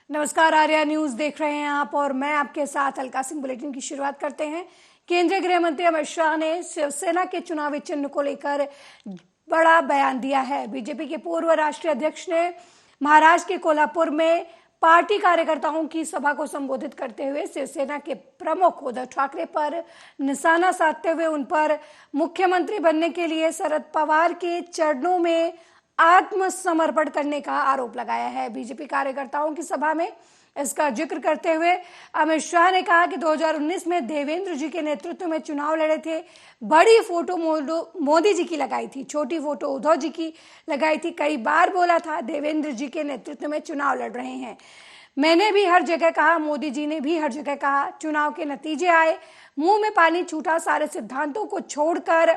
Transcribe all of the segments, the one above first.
नमस्कार, आर्या न्यूज देख रहे हैं आप और मैं आपके साथ अलका सिंह। बुलेटिन की शुरुआत करते हैं। केंद्रीय गृह मंत्री अमित शाह ने शिवसेना के चुनावी चिन्ह को लेकर बड़ा बयान दिया है। बीजेपी के पूर्व राष्ट्रीय अध्यक्ष ने महाराष्ट्र के कोल्हापुर में पार्टी कार्यकर्ताओं की सभा को संबोधित करते हुए शिवसेना के प्रमुख उद्धव ठाकरे पर निशाना साधते हुए उन पर मुख्यमंत्री बनने के लिए शरद पवार के चरणों में आत्मसमर्पण करने का आरोप लगाया है। बीजेपी कार्यकर्ताओं की सभा में इसका जिक्र करते हुए अमित शाह ने कहा कि 2019 में देवेंद्र जी के नेतृत्व में चुनाव लड़े थे। बड़ी फोटो मोदी जी की लगाई थी, छोटी फोटो उद्धव जी की लगाई थी। कई बार बोला था देवेंद्र जी के नेतृत्व में चुनाव लड़ रहे हैं। मैंने भी हर जगह कहा, मोदी जी ने भी हर जगह कहा। चुनाव के नतीजे आए, मुंह में पानी छूटा। सारे सिद्धांतों को छोड़कर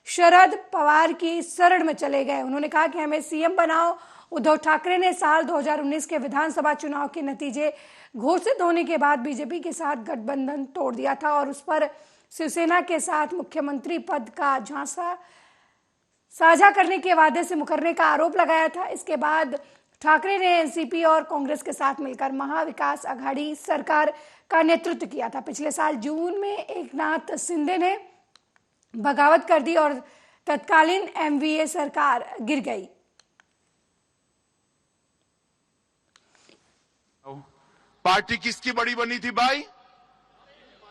शरद पवार की शरण में चले गए। उन्होंने कहा कि हमें सीएम बनाओ। उद्धव ठाकरे ने साल 2019 के विधानसभा चुनाव के नतीजे घोषित होने के बाद बीजेपी के साथ गठबंधन तोड़ दिया था और उस पर शिवसेना के साथ मुख्यमंत्री पद का झांसा साझा करने के वादे से मुकरने का आरोप लगाया था। इसके बाद ठाकरे ने एनसीपी और कांग्रेस के साथ मिलकर महाविकास आघाड़ी सरकार का नेतृत्व किया था। पिछले साल जून में एकनाथ शिंदे ने बगावत कर दी और तत्कालीन एमवीए सरकार गिर गई। पार्टी किसकी बड़ी बनी थी भाई?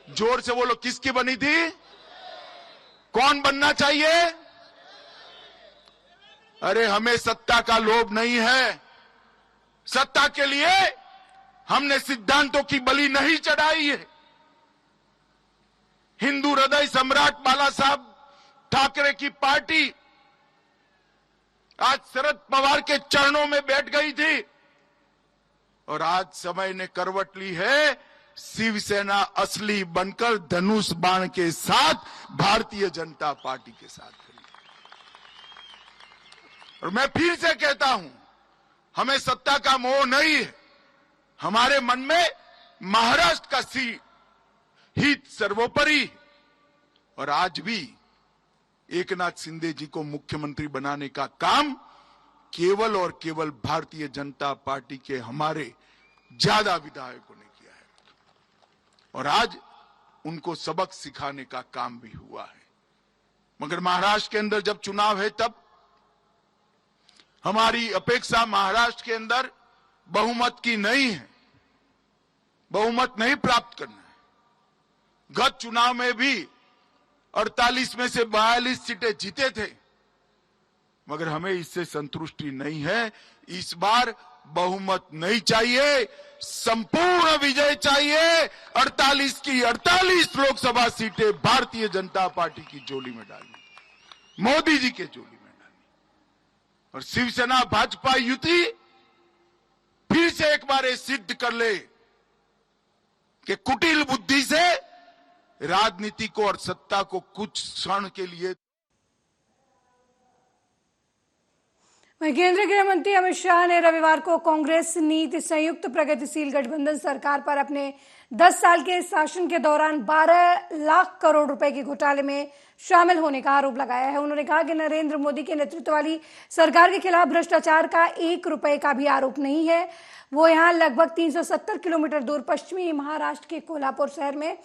जोर से बोलो, किसकी बनी थी? कौन बनना चाहिए? अरे हमें सत्ता का लोभ नहीं है। सत्ता के लिए हमने सिद्धांतों की बलि नहीं चढ़ाई है। हिंदू हृदय सम्राट बाला साहब ठाकरे की पार्टी आज शरद पवार के चरणों में बैठ गई थी और आज समय ने करवट ली है। शिवसेना असली बनकर धनुष बाण के साथ भारतीय जनता पार्टी के साथ खड़ी। और मैं फिर से कहता हूं, हमें सत्ता का मोह नहीं है। हमारे मन में महाराष्ट्र का हित सर्वोपरि। और आज भी एकनाथ शिंदे जी को मुख्यमंत्री बनाने का काम केवल और केवल भारतीय जनता पार्टी के हमारे ज्यादा विधायकों ने किया है और आज उनको सबक सिखाने का काम भी हुआ है। मगर महाराष्ट्र के अंदर जब चुनाव है तब हमारी अपेक्षा महाराष्ट्र के अंदर बहुमत की नहीं है। बहुमत नहीं प्राप्त करना है। गत चुनाव में भी 48 में से 42 सीटें जीते थे, मगर हमें इससे संतुष्टि नहीं है। इस बार बहुमत नहीं चाहिए, संपूर्ण विजय चाहिए। 48 की 48 लोकसभा सीटें भारतीय जनता पार्टी की झोली में डालनी, मोदी जी के झोली में डालनी। और शिवसेना भाजपा युति फिर से एक बार ये सिद्ध कर ले कि कुटिल बुद्धि से राजनीति को और सत्ता को कुछ क्षण के लिए। केंद्रीय गृह मंत्री अमित शाह ने रविवार को कांग्रेस नीति संयुक्त प्रगतिशील गठबंधन सरकार पर अपने 10 साल के शासन के दौरान 12 लाख करोड़ रुपए के घोटाले में शामिल होने का आरोप लगाया है। उन्होंने कहा कि नरेंद्र मोदी के नेतृत्व वाली सरकार के खिलाफ भ्रष्टाचार का 1 रुपए का भी आरोप नहीं है। वो यहाँ लगभग 370 किलोमीटर दूर पश्चिमी महाराष्ट्र के कोल्हापुर शहर में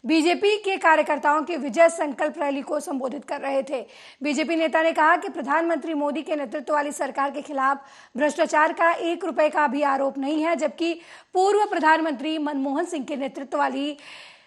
बीजेपी के कार्यकर्ताओं की विजय संकल्प रैली को संबोधित कर रहे थे। बीजेपी नेता ने कहा कि प्रधानमंत्री मोदी के नेतृत्व वाली सरकार के खिलाफ भ्रष्टाचार का 1 रुपए का भी आरोप नहीं है, जबकि पूर्व प्रधानमंत्री मनमोहन सिंह के नेतृत्व वाली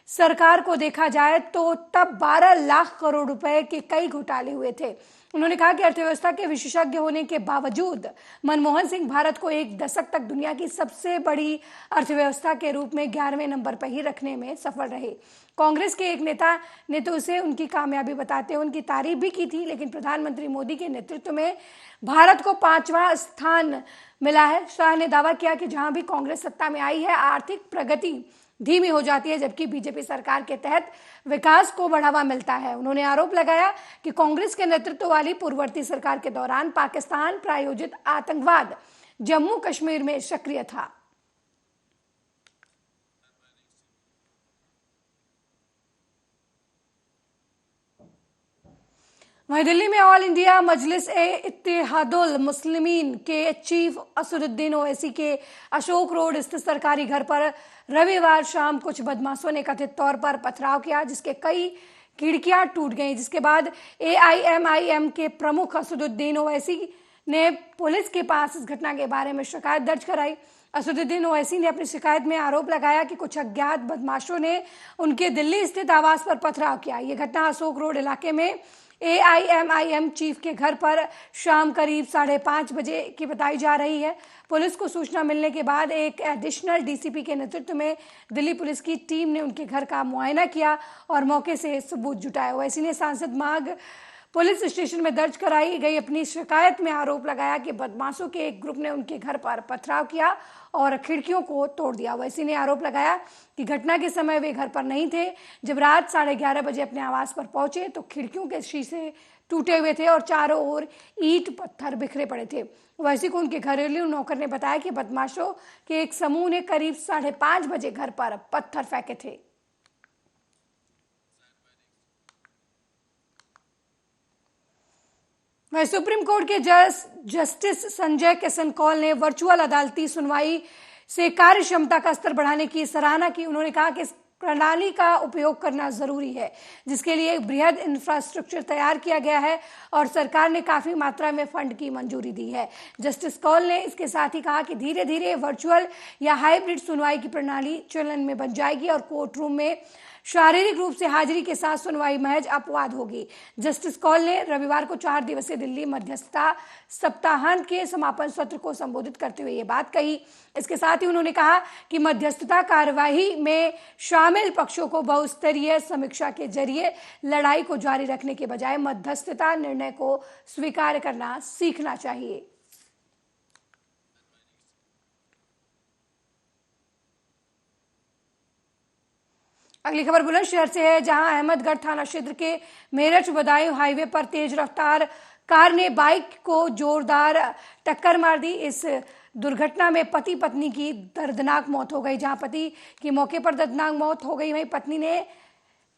सरकार को देखा जाए तो तब 12 लाख करोड़ रुपए के कई घोटाले हुए थे। उन्होंने कहा कि अर्थव्यवस्था के विशेषज्ञ होने के बावजूद मनमोहन सिंह भारत को एक दशक तक दुनिया की सबसे बड़ी अर्थव्यवस्था के रूप में 11वें नंबर पर ही रखने में सफल रहे। कांग्रेस के एक नेता ने तो उसे उनकी कामयाबी बताते हुए उनकी तारीफ भी की थी, लेकिन प्रधानमंत्री मोदी के नेतृत्व में भारत को 5वां स्थान मिला है। शाह ने दावा किया कि जहां भी कांग्रेस सत्ता में आई है, आर्थिक प्रगति धीमी हो जाती है, जबकि बीजेपी सरकार के तहत विकास को बढ़ावा मिलता है। उन्होंने आरोप लगाया कि कांग्रेस के नेतृत्व वाली पूर्ववर्ती सरकार के दौरान पाकिस्तान प्रायोजित आतंकवाद जम्मू कश्मीर में सक्रिय था। वहीं दिल्ली में ऑल इंडिया मजलिस ए इत्तेहादुल मुस्लिमीन के चीफ असदुद्दीन ओवैसी के अशोक रोड स्थित सरकारी घर पर रविवार शाम कुछ बदमाशों ने कथित तौर पर पथराव किया, जिसके कई खिड़कियां टूट गईं। जिसके बाद AIMIM के प्रमुख असदुद्दीन ओवैसी ने पुलिस के पास इस घटना के बारे में शिकायत दर्ज कराई। असदुद्दीन ओवैसी ने अपनी शिकायत में आरोप लगाया कि कुछ अज्ञात बदमाशों ने उनके दिल्ली स्थित आवास पर पथराव किया। यह घटना अशोक रोड इलाके में AIMIM चीफ के घर पर शाम करीब 5:30 बजे की बताई जा रही है। पुलिस को सूचना मिलने के बाद एक एडिशनल DCP के नेतृत्व में दिल्ली पुलिस की टीम ने उनके घर का मुआयना किया और मौके से सबूत जुटाया। ओवैसी ने सांसद मार्ग पुलिस स्टेशन में दर्ज कराई गई अपनी शिकायत में आरोप लगाया कि बदमाशों के एक ग्रुप ने उनके घर पर पथराव किया और खिड़कियों को तोड़ दिया। ओवैसी ने आरोप लगाया कि घटना के समय वे घर पर नहीं थे। जब रात 11:30 बजे अपने आवास पर पहुंचे तो खिड़कियों के शीशे टूटे हुए थे और चारों ओर ईंट पत्थर बिखरे पड़े थे। ओवैसी को उनके घरेलू नौकर ने बताया कि बदमाशों के एक समूह ने करीब 5:30 बजे घर पर पत्थर फेंके थे। वहीं सुप्रीम कोर्ट के जस्टिस संजय किशन कौल ने वर्चुअल अदालती सुनवाई से कार्य क्षमता का स्तर बढ़ाने की सराहना की। उन्होंने कहा कि इस प्रणाली का उपयोग करना जरूरी है, जिसके लिए एक बृहद इंफ्रास्ट्रक्चर तैयार किया गया है और सरकार ने काफी मात्रा में फंड की मंजूरी दी है। जस्टिस कौल ने इसके साथ ही कहा कि धीरे धीरे वर्चुअल या हाइब्रिड सुनवाई की प्रणाली चलन में बन जाएगी और कोर्ट रूम में शारीरिक रूप से हाजिरी के साथ सुनवाई महज अपवाद होगी। जस्टिस कौल ने रविवार को 4 दिवसीय दिल्ली मध्यस्थता सप्ताहांत के समापन सत्र को संबोधित करते हुए ये बात कही। इसके साथ ही उन्होंने कहा कि मध्यस्थता कार्यवाही में शामिल पक्षों को बहुस्तरीय समीक्षा के जरिए लड़ाई को जारी रखने के बजाय मध्यस्थता निर्णय को स्वीकार करना सीखना चाहिए। अगली खबर बुलंदशहर से है, जहां अहमदगढ़ थाना क्षेत्र के मेरठ बदायूं हाईवे पर तेज रफ्तार कार ने बाइक को जोरदार टक्कर मार दी। इस दुर्घटना में पति पत्नी की दर्दनाक मौत हो गई। जहां पति की मौके पर दर्दनाक मौत हो गई, वहीं पत्नी ने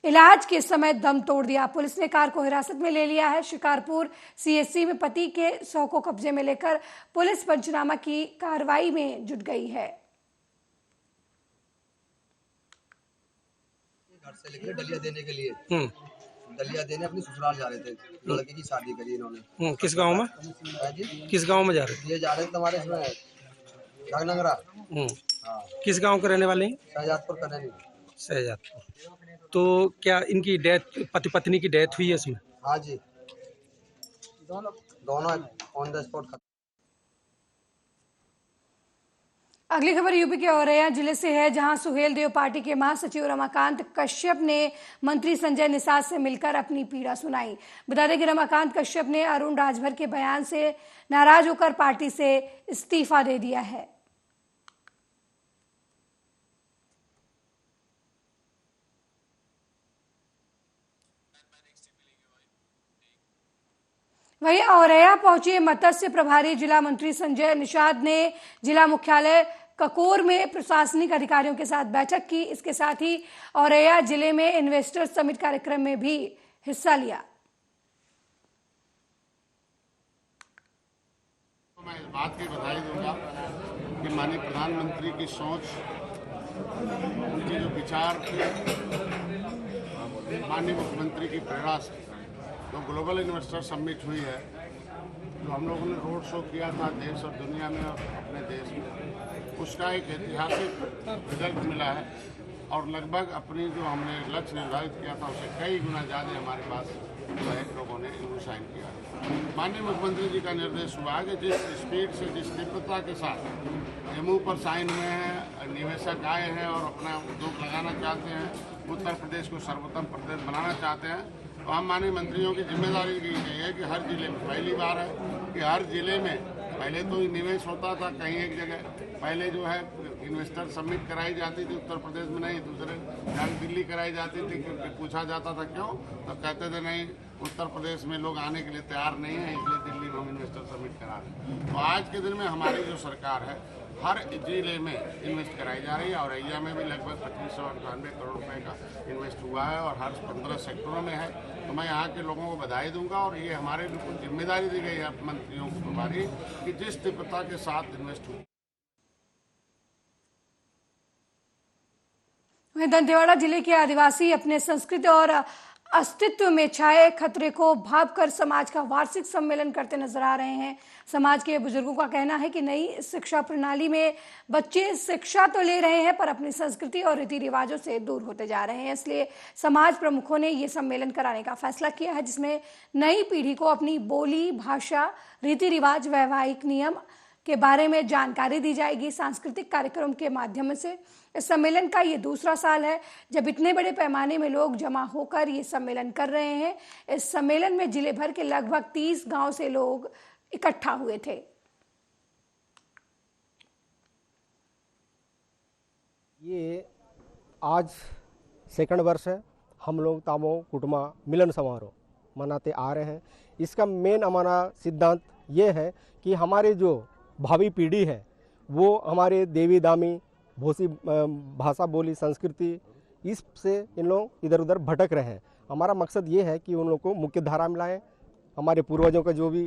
इलाज के समय दम तोड़ दिया। पुलिस ने कार को हिरासत में ले लिया है। शिकारपुर CSC में पति के शव को कब्जे में लेकर पुलिस पंचनामा की कार्रवाई में जुट गई है। घर से लेकर डलिया देने के लिए डलिया देने अपनी ससुराल जा रहे थे। लड़के की शादी करी इन्होंने। किस गांव में? किस गांव में जा रहे थे? ये जा रहे थे तुम्हारे इसमें घाघनगरा। हाँ। किस गांव के रहने वाले हैं? शहजादपुर का रहने। शहजादपुर। तो क्या इनकी डेथ, पति पत्नी की डेथ हुई है इसमें? हाँ जी, दोनों ऑन द स्पॉट। अगली खबर यूपी के औरैया जिले से है, जहां सुहेल देव पार्टी के महासचिव रमाकांत कश्यप ने मंत्री संजय निषाद से मिलकर अपनी पीड़ा सुनाई। बता दें कि रमाकांत कश्यप ने अरुण राजभर के बयान से नाराज होकर पार्टी से इस्तीफा दे दिया है। वहीं औरैया पहुंचे मत्स्य प्रभारी जिला मंत्री संजय निषाद ने जिला मुख्यालय ककोर में प्रशासनिक अधिकारियों के साथ बैठक की। इसके साथ ही औरैया जिले में इन्वेस्टर्स समिट कार्यक्रम में भी हिस्सा लिया। मैं इस बात की बधाई दूंगा कि माननीय प्रधानमंत्री की सोच, उनके जो विचार थे, माननीय मुख्यमंत्री की प्रेरणा से जो ग्लोबल इन्वेस्टर समिट हुई है, जो हम लोगों ने रोड शो किया था देश और दुनिया में और अपने देश में, उसका एक ऐतिहासिक रिजल्ट मिला है और लगभग अपनी जो हमने लक्ष्य निर्धारित किया था उससे कई गुना ज़्यादा हमारे पास जो है लोगों ने साइन किया। माननीय मुख्यमंत्री जी का निर्देश हुआ है कि जिस स्पीड से, जिस तीव्रता के साथ एमओ पर साइन हुए हैं, निवेशक आए हैं और अपना उद्योग लगाना चाहते हैं, उत्तर प्रदेश को सर्वोत्तम प्रदेश बनाना चाहते हैं, तो हम माननीय मंत्रियों की जिम्मेदारी की गई है कि हर जिले में, पहली बार है कि हर जिले में, पहले तो निवेश होता था कहीं एक जगह, पहले जो है इन्वेस्टर समिट कराई जाती थी उत्तर प्रदेश में, नहीं दूसरे जहाँ दिल्ली कराई जाती थी, क्योंकि पूछा जाता था क्यों, तो कहते थे नहीं उत्तर प्रदेश में लोग आने के लिए तैयार नहीं है, इसलिए दिल्ली में हम इन्वेस्टर समिट करा रहे हैं। तो आज के दिन में हमारी जो सरकार है हर जिले में इन्वेस्ट कराई जा रही है। और औरैया में भी लगभग 2598 करोड़ रुपए का इन्वेस्ट हुआ है और हर 15 सेक्टरों में है। तो मैं यहाँ के लोगों को बधाई दूंगा और ये हमारे बिल्कुल जिम्मेदारी दी गई है मंत्रियों को प्रभारी कि जिस तीव्रता के साथ इन्वेस्ट हुआ। वहीं दंतेवाड़ा जिले के आदिवासी अपने संस्कृति और अस्तित्व में छाए खतरे को भांपकर समाज का वार्षिक सम्मेलन करते नजर आ रहे हैं। समाज के बुजुर्गों का कहना है कि नई शिक्षा प्रणाली में बच्चे शिक्षा तो ले रहे हैं पर अपनी संस्कृति और रीति रिवाजों से दूर होते जा रहे हैं। इसलिए समाज प्रमुखों ने ये सम्मेलन कराने का फैसला किया है, जिसमें नई पीढ़ी को अपनी बोली, भाषा, रीति रिवाज, वैवाहिक नियम के बारे में जानकारी दी जाएगी सांस्कृतिक कार्यक्रम के माध्यम से। इस सम्मेलन का ये दूसरा साल है जब इतने बड़े पैमाने में लोग जमा होकर ये सम्मेलन कर रहे हैं। इस सम्मेलन में जिले भर के लगभग 30 गांव से लोग इकट्ठा हुए थे। ये आज सेकंड वर्ष है, हम लोग तामो कुटुमा मिलन समारोह मनाते आ रहे हैं। इसका मेन हमारा सिद्धांत ये है कि हमारे जो भावी पीढ़ी है वो हमारे देवी दामी भोसी भाषा बोली संस्कृति इससे इन लोग इधर उधर भटक रहे हैं। हमारा मकसद ये है कि उन लोग को मुख्य धारा में लाएं, हमारे पूर्वजों का जो भी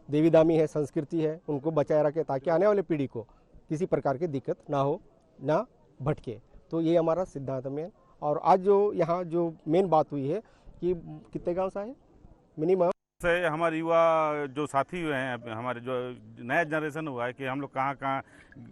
देवी दामी है, संस्कृति है, उनको बचाए रखें ताकि आने वाले पीढ़ी को किसी प्रकार की दिक्कत ना हो, ना भटके। तो ये हमारा सिद्धांत में। और आज जो यहाँ जो मेन बात हुई है कि कितने गाँव से आए मिनिमम से हमारे युवा जो साथी हुए हैं, हमारे जो नया जनरेशन हुआ है कि हम लोग कहाँ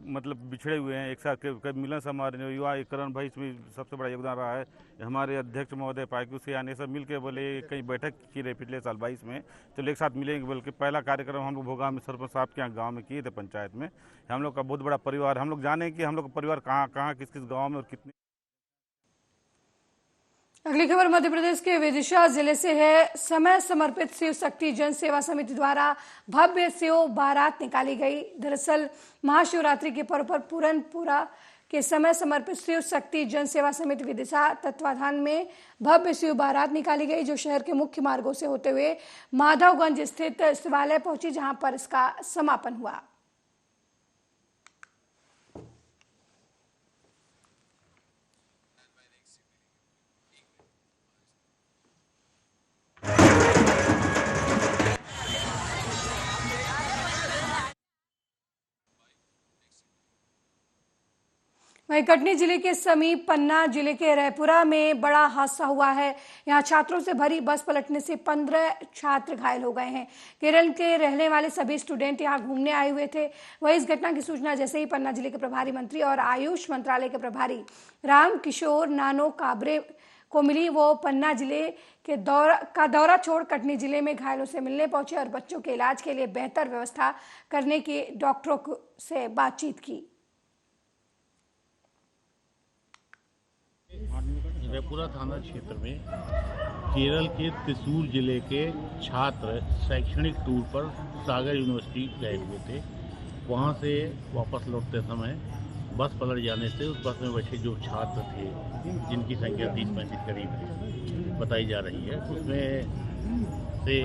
मतलब बिछड़े हुए हैं, एक साथ कभी मिलन समारोह युवा करण भाई इसमें सबसे बड़ा योगदान रहा है। हमारे अध्यक्ष महोदय पायकू से आने सब मिल के बोले कहीं बैठक की रहे पिछले साल 22 में, चलो एक साथ मिलेंगे बोल के पहला कार्यक्रम हम लोग भोगा में सरपंच साहब के यहाँ गाँव में किए थे पंचायत में। हम लोग का बहुत बड़ा परिवार, हम लोग जाने कि हम लोग का परिवार कहाँ किस किस गाँव में और कितने। अगली खबर मध्य प्रदेश के विदिशा जिले से है। समय समर्पित शिव शक्ति जन सेवा समिति द्वारा भव्य शिव बारात निकाली गई। दरअसल महाशिवरात्रि के पर्व पर पूरनपुरा के समय समर्पित शिव शक्ति जन सेवा समिति विदिशा तत्वाधान में भव्य शिव बारात निकाली गई, जो शहर के मुख्य मार्गों से होते हुए माधवगंज स्थित शिवालय पहुंची, जहां पर इसका समापन हुआ। वहीं कटनी जिले के समीप पन्ना जिले के रायपुरा में बड़ा हादसा हुआ है। यहां छात्रों से भरी बस पलटने से 15 छात्र घायल हो गए हैं। केरल के रहने वाले सभी स्टूडेंट यहां घूमने आए हुए थे। वहीं इस घटना की सूचना जैसे ही पन्ना जिले के प्रभारी मंत्री और आयुष मंत्रालय के प्रभारी राम किशोर नानो काबरे को मिली, वो पन्ना जिले के दौरा छोड़ कटनी जिले में घायलों से मिलने पहुंचे और बच्चों के इलाज के लिए बेहतर व्यवस्था करने की डॉक्टरों से बातचीत की। रायपुरा थाना क्षेत्र में केरल के त्रिशूर जिले के छात्र शैक्षणिक टूर पर सागर यूनिवर्सिटी गए हुए थे। वहां से वापस लौटते समय बस पलट जाने से उस बस में बैठे जो छात्र थे, जिनकी संख्या 30-35 करीब बताई जा रही है, उसमें से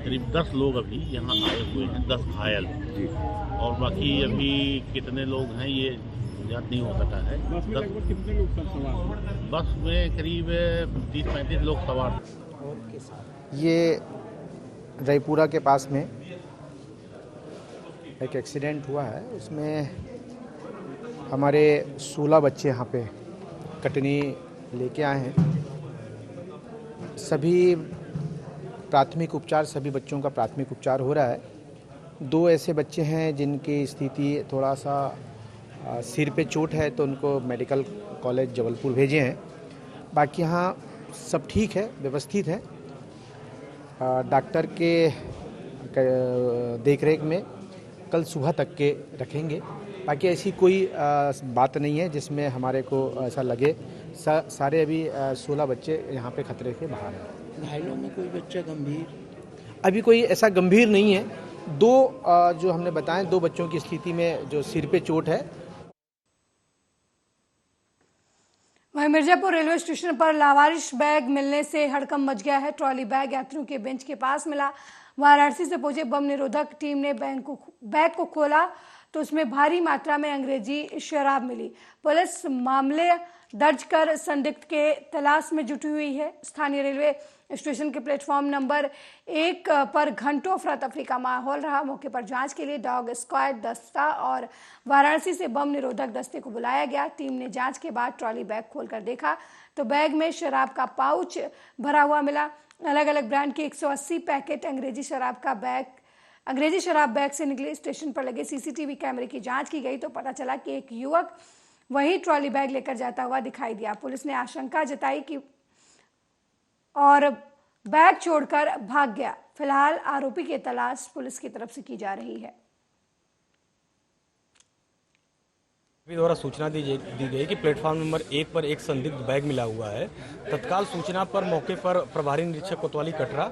करीब 10 लोग अभी यहाँ आए हुए हैं, 10 घायल, और बाकी अभी कितने लोग हैं ये ज्ञात नहीं हो सका है। कितने लोग सवार? बस में करीब 30-35 लोग सवार। ये रायपुरा के पास में एक एक्सीडेंट हुआ है, उसमें हमारे 16 बच्चे यहाँ पे कटनी लेके आए हैं। सभी प्राथमिक उपचार, सभी बच्चों का प्राथमिक उपचार हो रहा है। 2 ऐसे बच्चे हैं जिनकी स्थिति थोड़ा सा सिर पे चोट है, तो उनको मेडिकल कॉलेज जबलपुर भेजे हैं। बाकी यहाँ सब ठीक है, व्यवस्थित है। डॉक्टर के देखरेख में कल सुबह तक के रखेंगे। बाकी ऐसी कोई बात नहीं है जिसमें हमारे को ऐसा लगे। सारे अभी 16 बच्चे यहाँ पे खतरे के बाहर हैं। घायलों में कोई बच्चा गंभीर? अभी कोई ऐसा गंभीर नहीं है। 2 जो हमने बताएं, 2 बच्चों की स्थिति में जो सिर पे चोट है। वहीं मिर्जापुर रेलवे स्टेशन पर लावारिश बैग मिलने से हड़कंप मच गया है। ट्रॉली बैग यात्रियों के बेंच के पास मिला। वाराणसी से पहुंचे बम निरोधक टीम ने बैग को खोला तो उसमें भारी मात्रा में अंग्रेजी शराब मिली। पुलिस मामले दर्ज कर संदिग्ध के तलाश में जुटी हुई है। स्थानीय रेलवे स्टेशन के प्लेटफॉर्म नंबर 1 पर घंटों अफरा तफरी का माहौल रहा। मौके पर जांच के लिए डॉग स्क्वाड दस्ता और वाराणसी से बम निरोधक दस्ते को बुलाया गया। टीम ने जांच के बाद ट्रॉली बैग खोलकर देखा तो बैग में शराब का पाउच भरा हुआ मिला। अलग अलग ब्रांड के 180 पैकेट अंग्रेजी शराब बैग से निकले। स्टेशन पर लगे सीसीटीवी कैमरे की जांच की गई तो पता चला कि एक युवक वही ट्रॉली बैग लेकर जाता हुआ दिखाई दिया। पुलिस ने आशंका जताई कि और बैग छोड़कर भाग गया। फिलहाल आरोपी की तलाश पुलिस की तरफ से की जा रही है। द्वारा सूचना दी गई कि प्लेटफॉर्म नंबर 1 पर एक संदिग्ध बैग मिला हुआ है। तत्काल सूचना पर मौके पर प्रभारी निरीक्षक कोतवाली कटरा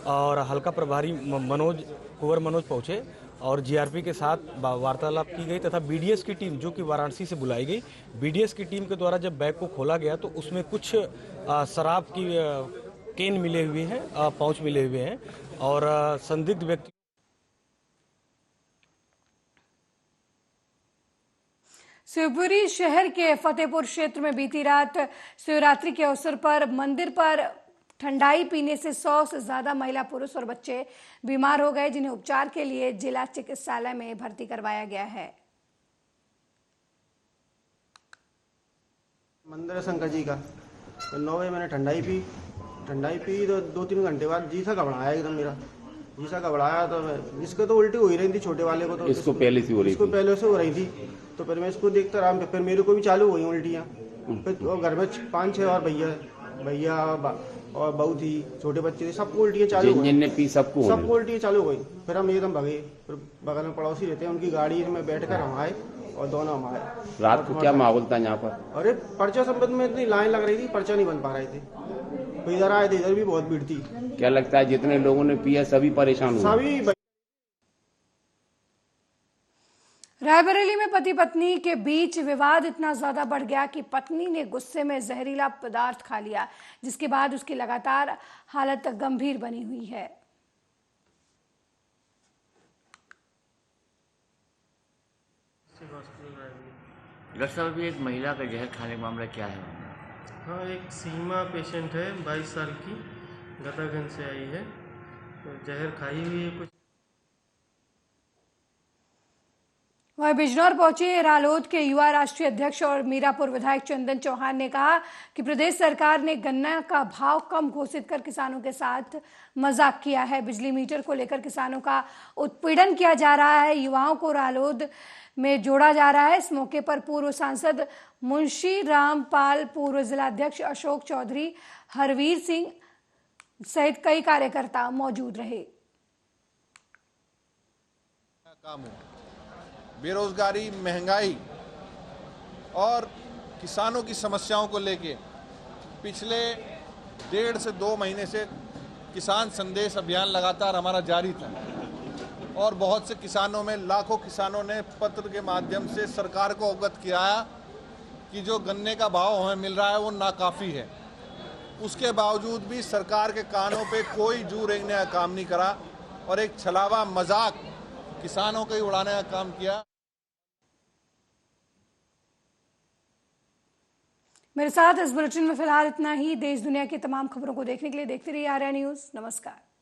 और हल्का प्रभारी कुंवर मनोज पहुंचे और जीआरपी के साथ वार्तालाप की गई तथा बीडीएस की टीम जो कि वाराणसी से बुलाई गई, बीडीएस की टीम के द्वारा जब बैग को खोला गया तो उसमें कुछ शराब की केन मिले हुए हैं, पाउच मिले हुए हैं और संदिग्ध व्यक्ति। शिवपुरी शहर के फतेहपुर क्षेत्र में बीती रात शिवरात्रि के अवसर पर मंदिर पर ठंडाई पीने से 100 से ज्यादा महिला, पुरुष और बच्चे बीमार हो गए, जिन्हें उपचार के लिए जिला चिकित्सालय में भर्ती करवाया गया है। मंदिर शंकर जी का 9 बजे मैंने ठंडाई पी तो 2-3 घंटे बाद जी सा घबराया एकदम मेरा। जी सा घबराया तो इसको तो उल्टी हो ही रही थी, छोटे वाले को तो इसको पहले से हो रही थी। तो फिर मैं इसको देखता रहा, फिर मेरे को भी चालू हुई उल्टियाँ। फिर घर में 5-6 और भैया और बहू थी, छोटे बच्चे थे, सबको उल्टियाँ चालू हो गई, सबको उल्टियाँ चालू हो गई। फिर हम एकदम भगे। फिर बगल में पड़ोसी रहते हैं, उनकी गाड़ी में बैठकर हम आए और दोनों हम आए। रात को क्या माहौल था यहाँ पर? अरे पर्चा संबंध में इतनी लाइन लग रही थी, पर्चा नहीं बन पा रहे थे। तो इधर आए थे, इधर भी बहुत भीड़ थी। क्या लगता है जितने लोगों ने पिया सभी परेशान हुए? सभी। रायबरेली में पति पत्नी के बीच विवाद इतना ज्यादा बढ़ गया कि पत्नी ने गुस्से में जहरीला पदार्थ खा लिया, जिसके बाद उसकी लगातार हालत गंभीर बनी हुई है। डॉक्टर साहब, अभी एक महिला का जहर खाने का मामला क्या है? हाँ, एक सीमा पेशेंट है, 22 साल की, गतागंज से आई है, तो जहर खाई हुई है कुछ। वह बिजनौर पहुंचे रालोद के युवा राष्ट्रीय अध्यक्ष और मीरापुर विधायक चंदन चौहान ने कहा कि प्रदेश सरकार ने गन्ना का भाव कम घोषित कर किसानों के साथ मजाक किया है। बिजली मीटर को लेकर किसानों का उत्पीड़न किया जा रहा है, युवाओं को रालोद में जोड़ा जा रहा है। इस मौके पर पूर्व सांसद मुंशी रामपाल, पूर्व जिलाध्यक्ष अशोक चौधरी, हरवीर सिंह सहित कई कार्यकर्ता मौजूद रहे। बेरोजगारी, महंगाई और किसानों की समस्याओं को लेके पिछले 1.5 से 2 महीने से किसान संदेश अभियान लगातार हमारा जारी था और बहुत से किसानों में लाखों किसानों ने पत्र के माध्यम से सरकार को अवगत किया कि जो गन्ने का भाव हमें मिल रहा है वो नाकाफ़ी है। उसके बावजूद भी सरकार के कानों पे कोई जू रेंगने का काम नहीं करा और एक छलावा मजाक किसानों को ही उड़ाने का काम किया। मेरे साथ इस बुलेटिन में फिलहाल इतना ही। देश दुनिया की तमाम खबरों को देखने के लिए देखते रहिए आर्या न्यूज़। नमस्कार।